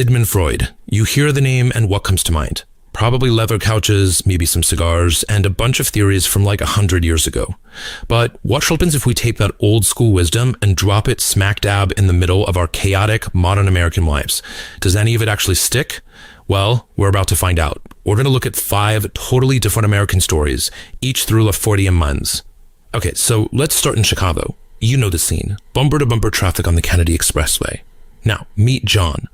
Sigmund Freud. You hear the name and what comes to mind? Probably leather couches, maybe some cigars, and a bunch of theories from like 100 years ago. But what happens if we take that old school wisdom and drop it smack dab in the middle of our chaotic modern American lives? Does any of it actually stick? Well, we're about to find out. We're going to look at 5 totally different American stories, each through a Freudian lens. Okay, so let's start in Chicago. You know the scene. Bumper-to-bumper traffic on the Kennedy Expressway. Now, meet John.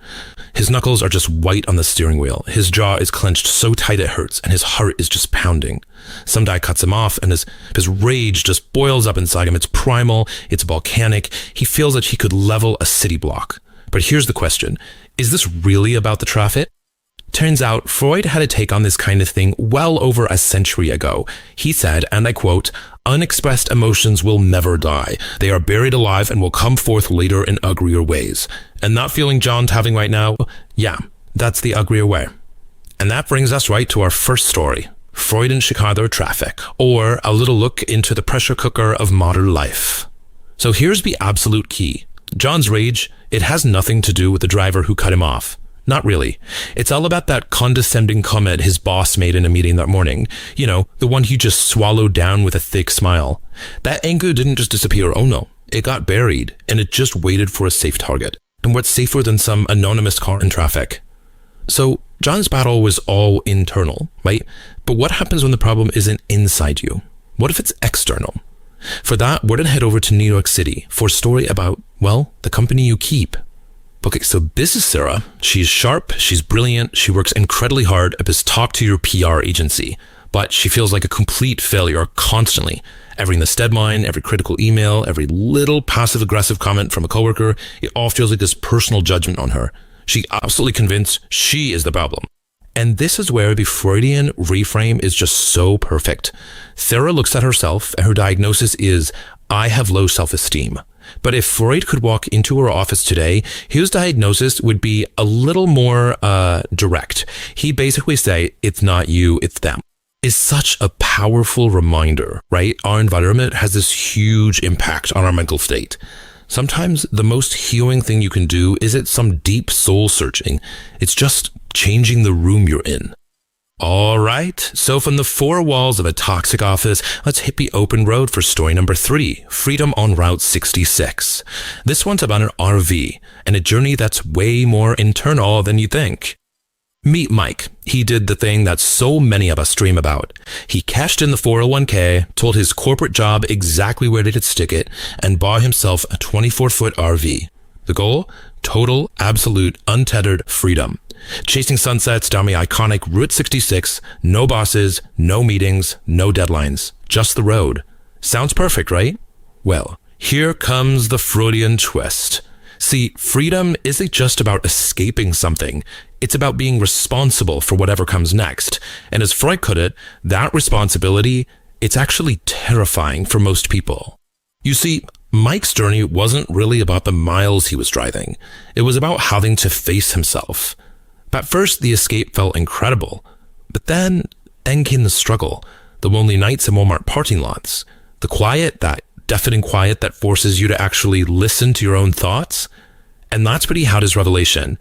His knuckles are just white on the steering wheel. His jaw is clenched so tight it hurts, and his heart is just pounding. Some guy cuts him off, and his rage just boils up inside him. It's primal, it's volcanic. He feels that he could level a city block. But here's the question. Is this really about the traffic? Turns out, Freud had a take on this kind of thing well over a century ago. He said, and I quote, "Unexpressed emotions will never die. They are buried alive and will come forth later in uglier ways." And that feeling John's having right now, yeah, that's the uglier way. And that brings us right to our first story, Freud in Chicago traffic, or a little look into the pressure cooker of modern life. So here's the absolute key. John's rage, it has nothing to do with the driver who cut him off. Not really. It's all about that condescending comment his boss made in a meeting that morning. You know, the one he just swallowed down with a thick smile. That anger didn't just disappear, oh no. It got buried, and it just waited for a safe target. And what's safer than some anonymous car in traffic? So, John's battle was all internal, right? But what happens when the problem isn't inside you? What if it's external? For that, we're gonna head over to New York City for a story about, well, the company you keep. Okay, so this is Sarah. She's sharp, she's brilliant, she works incredibly hard at this top-tier PR agency, but she feels like a complete failure constantly. Every instead line, every critical email, every little passive-aggressive comment from a coworker, it all feels like this personal judgment on her. She's absolutely convinced she is the problem. And this is where the Freudian reframe is just so perfect. Sarah looks at herself and her diagnosis is, I have low self-esteem. But if Freud could walk into her office today, his diagnosis would be a little more direct. He'd basically say, it's not you, it's them. It's such a powerful reminder, right? Our environment has this huge impact on our mental state. Sometimes the most healing thing you can do isn't some deep soul searching. It's just changing the room you're in. All right, so from the 4 walls of a toxic office, let's hit the open road for story number 3, Freedom on Route 66. This one's about an RV and a journey that's way more internal than you think. Meet Mike. He did the thing that so many of us dream about. He cashed in the 401k, told his corporate job exactly where they could stick it, and bought himself a 24-foot RV. The goal? Total, absolute, untethered freedom. Chasing sunsets down the iconic Route 66, no bosses, no meetings, no deadlines, just the road. Sounds perfect, right? Well, here comes the Freudian twist. See, freedom isn't just about escaping something. It's about being responsible for whatever comes next. And as Freud put it, that responsibility, it's actually terrifying for most people. You see, Mike's journey wasn't really about the miles he was driving. It was about having to face himself. At first, the escape felt incredible, but then came the struggle, the lonely nights in Walmart parking lots, the quiet, that deafening quiet that forces you to actually listen to your own thoughts. And that's when he had his revelation.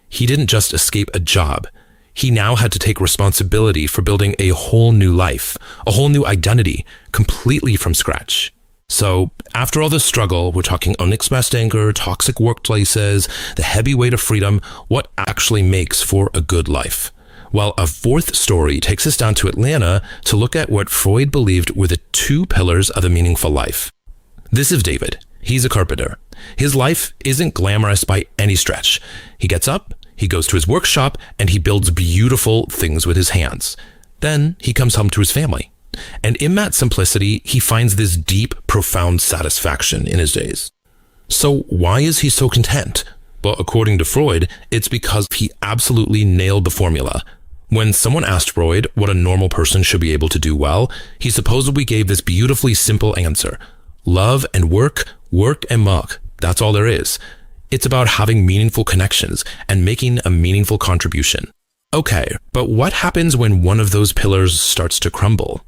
He didn't just escape a job. He now had to take responsibility for building a whole new life, a whole new identity, completely from scratch. So after all this struggle, we're talking unexpressed anger, toxic workplaces, the heavy weight of freedom, what actually makes for a good life? Well, a 4th story takes us down to Atlanta to look at what Freud believed were the 2 pillars of a meaningful life. This is David. He's a carpenter. His life isn't glamorous by any stretch. He gets up, he goes to his workshop, and he builds beautiful things with his hands. Then he comes home to his family. And in that simplicity, he finds this deep, profound satisfaction in his days. So why is he so content? Well, according to Freud, it's because he absolutely nailed the formula. When someone asked Freud what a normal person should be able to do well, he supposedly gave this beautifully simple answer. Love and work, work and muck. That's all there is. It's about having meaningful connections and making a meaningful contribution. Okay, but what happens when one of those pillars starts to crumble?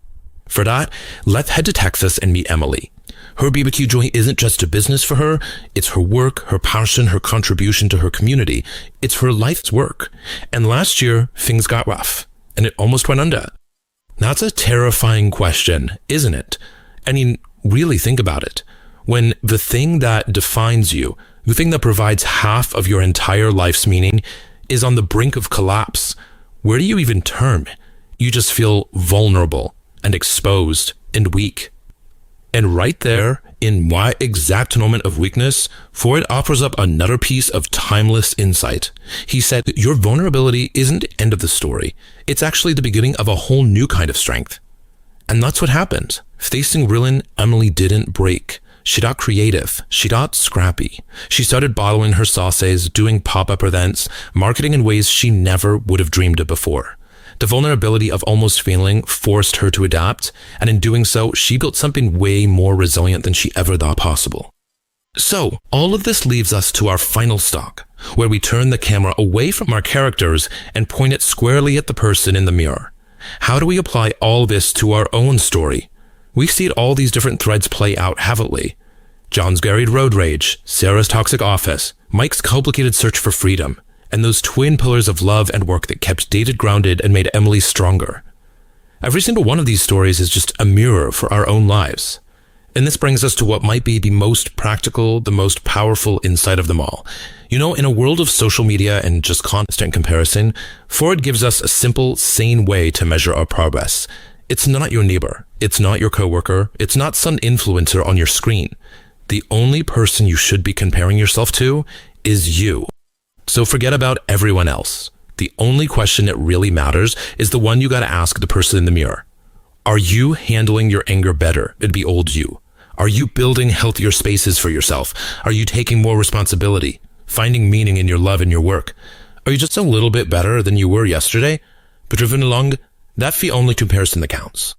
For that, let's head to Texas and meet Emily. Her BBQ joint isn't just a business for her, it's her work, her passion, her contribution to her community. It's her life's work. And last year, things got rough, and it almost went under. That's a terrifying question, isn't it? I mean, really think about it. When the thing that defines you, the thing that provides half of your entire life's meaning, is on the brink of collapse, where do you even turn? You just feel vulnerable and exposed and weak. And right there, in my exact moment of weakness, Freud offers up another piece of timeless insight. He said, your vulnerability isn't the end of the story. It's actually the beginning of a whole new kind of strength. And that's what happened. Facing ruin, Emily didn't break. She got creative. She got scrappy. She started bottling her sauces, doing pop-up events, marketing in ways she never would have dreamed of before. The vulnerability of almost failing forced her to adapt, and in doing so, she built something way more resilient than she ever thought possible. So, all of this leaves us to our final stop, where we turn the camera away from our characters and point it squarely at the person in the mirror. How do we apply all this to our own story? We've seen all these different threads play out, haven't we? John's garried road rage, Sarah's toxic office, Mike's complicated search for freedom, and those twin pillars of love and work that kept David grounded and made Emily stronger. Every single one of these stories is just a mirror for our own lives. And this brings us to what might be the most practical, the most powerful insight of them all. You know, in a world of social media and just constant comparison, Freud gives us a simple, sane way to measure our progress. It's not your neighbor. It's not your coworker. It's not some influencer on your screen. The only person you should be comparing yourself to is you. So forget about everyone else. The only question that really matters is the one you gotta ask the person in the mirror. Are you handling your anger better? It'd be old you. Are you building healthier spaces for yourself? Are you taking more responsibility? Finding meaning in your love and your work? Are you just a little bit better than you were yesterday? But driven along, that's the only comparison that counts.